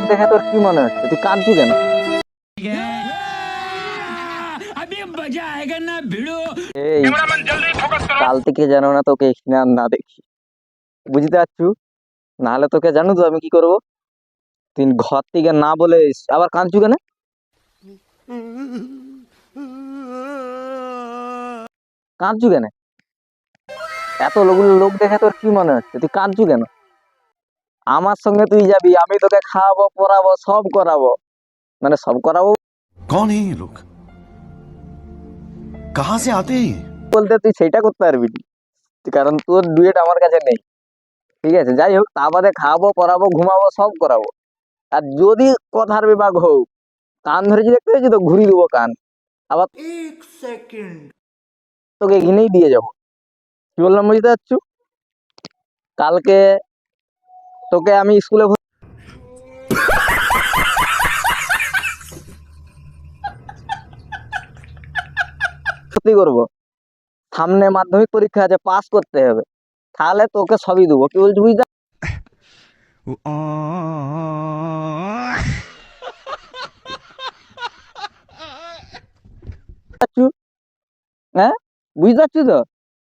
দেখে তোর কি মনে হচ্ছে? তুই কাঁদছু কেন? এই কাল থেকে যেন না তোকে এখানে আর না দেখি, বুঝতে পারছু? নাহলে তোকে জানো তো আমি কি করবো। তুই ঘর থেকে না বলে আবার কাঁদছু কেন? কাঁদছু কেন? এত লোক দেখে তোর কি মনে হচ্ছে? তুই কাঁদছু কেন? আমার সঙ্গে তুই যাবি, আমি তোকে খাওয়াবো পরাবো সব করাবো। মানে সব করাবো कौन है ये लोग? कहां से आते हैं ये? বলতে তুই সেইটা করতে পারবি না। কারণ তোর ডুয়েট আমার কাছে নেই। ঠিক আছে, যাই হোক, তা বাদে খাওয়াবো পরাবো ঘুমাবো সব করাবো। আর যদি কথার বিভাগ হোক, কান ধরেছি দেখতে পেয়েছি তো, ঘুরিয়ে দেবো কান। আবার তোকে এখানেই দিয়ে যাবো। কি বললাম বুঝতে পারছু? কালকে তোকে আমি স্কুলে ভর্তি করবো। সামনে মাধ্যমিক পরীক্ষা আছে, পাস করতে হবে। তাহলে তোকে সবই দেবো। কি বলছি বুঝতে পারছু? হ্যাঁ, বুঝতে পারছু তো?